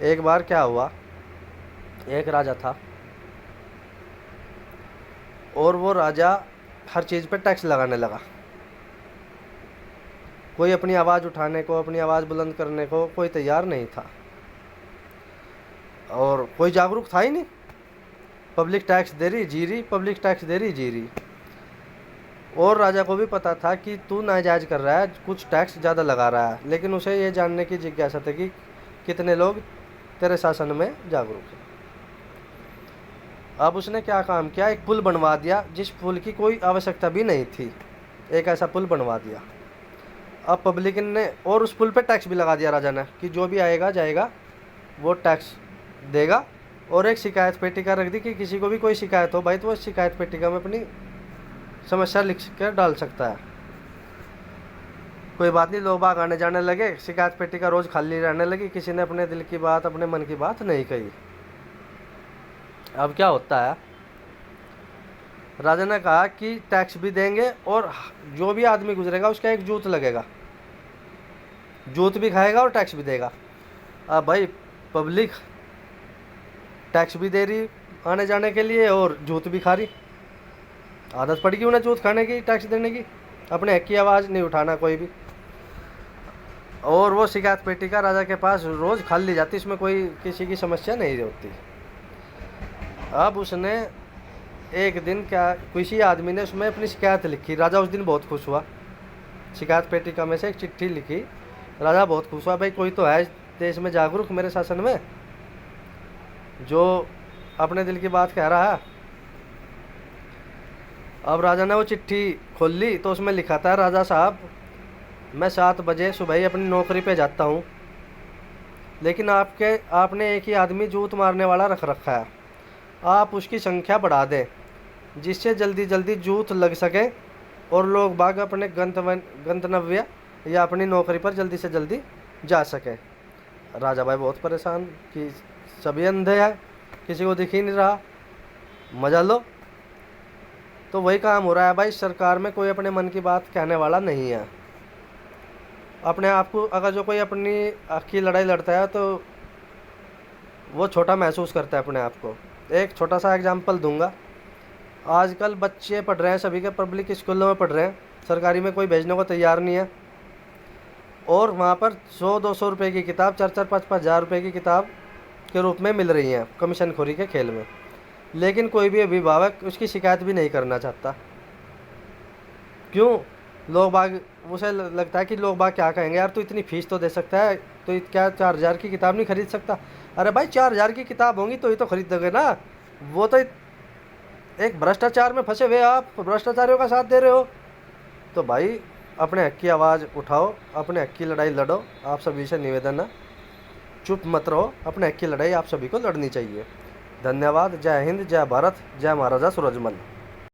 एक बार क्या हुआ, एक राजा था और वो राजा हर चीज़ पे टैक्स लगाने लगा। कोई अपनी आवाज़ उठाने को, अपनी आवाज़ बुलंद करने को कोई तैयार नहीं था और कोई जागरूक था ही नहीं। पब्लिक टैक्स दे रही जी रही, पब्लिक टैक्स दे रही जी रही। और राजा को भी पता था कि तू नाजायज़ कर रहा है, कुछ टैक्स ज़्यादा लगा रहा है, लेकिन उसे ये जानने की जिज्ञासा थी कि कितने लोग तेरे शासन में जागरूक हैं। अब उसने क्या काम किया, एक पुल बनवा दिया जिस पुल की कोई आवश्यकता भी नहीं थी। एक ऐसा पुल बनवा दिया। अब पब्लिक ने, और उस पुल पे टैक्स भी लगा दिया राजा ने कि जो भी आएगा जाएगा वो टैक्स देगा। और एक शिकायत पेटिका रख दी कि किसी को भी कोई शिकायत हो भाई तो वो शिकायत पेटिका में अपनी समस्या लिख कर डाल सकता है। कोई बात नहीं, लोग बाग आने जाने लगे, शिकायत पेटिका रोज़ खाली रहने लगी, किसी ने अपने दिल की बात, अपने मन की बात नहीं कही। अब क्या होता है, राजा ने कहा कि टैक्स भी देंगे और जो भी आदमी गुजरेगा उसका एक जूत लगेगा, जूत भी खाएगा और टैक्स भी देगा। अब भाई पब्लिक टैक्स भी दे रही आने जाने के लिए और जूत भी खा रही, आदत पड़ गई उन्हें जूत खाने की, टैक्स देने की, अपने हक की आवाज़ नहीं उठाना कोई भी। और वो शिकायत पेटिका राजा के पास रोज़ खाली जाती, इसमें कोई किसी की समस्या नहीं होती। अब उसने एक दिन क्या, किसी आदमी ने उसमें अपनी शिकायत लिखी। राजा उस दिन बहुत खुश हुआ, शिकायत पेटिका में से एक चिट्ठी लिखी। राजा बहुत खुश हुआ, भाई कोई तो है देश में जागरूक मेरे शासन में जो अपने दिल की बात कह रहा है। अब राजा ने वो चिट्ठी खोल ली तो उसमें लिखा था, राजा साहब मैं 7 बजे सुबह ही अपनी नौकरी पे जाता हूँ, लेकिन आपने एक ही आदमी जूत मारने वाला रख रखा है। आप उसकी संख्या बढ़ा दें जिससे जल्दी जल्दी जूत लग सके और लोग बाग अपने गंतव्य या अपनी नौकरी पर जल्दी से जल्दी जा सके। राजा भाई बहुत परेशान कि सभी अंधे हैं, किसी को दिख ही नहीं रहा, मजा लो। तो वही काम हो रहा है भाई, सरकार में कोई अपने मन की बात कहने वाला नहीं है। अपने आप को, अगर जो कोई अपनी हक की लड़ाई लड़ता है तो वो छोटा महसूस करता है अपने आप को। एक छोटा सा एग्जांपल दूंगा, आजकल बच्चे पढ़ रहे हैं, सभी के पब्लिक स्कूलों में पढ़ रहे हैं, सरकारी में कोई भेजने को तैयार नहीं है। और वहाँ पर 100-200 रुपये की किताब, 4-4, 5-5 हज़ार रुपये की किताब के रूप में मिल रही हैं कमीशन खोरी के खेल में, लेकिन कोई भी अभिभावक उसकी शिकायत भी नहीं करना चाहता। क्यों? लोग बाग, उसे लगता है कि लोग बाग क्या कहेंगे, यार तू इतनी फीस तो दे सकता है, तो क्या 4,000 की किताब नहीं खरीद सकता? अरे भाई 4,000 की किताब होंगी तो ही तो खरीदोगे ना। वो तो एक भ्रष्टाचार में फंसे हुए, आप भ्रष्टाचारियों का साथ दे रहे हो। तो भाई अपने हक की आवाज़ उठाओ, अपने हक की लड़ाई लड़ो। आप सभी से निवेदन है, चुप मत रहो, अपने हक की लड़ाई आप सभी को लड़नी चाहिए। धन्यवाद। जय हिंद, जय भारत, जय महाराजा सूरजमल।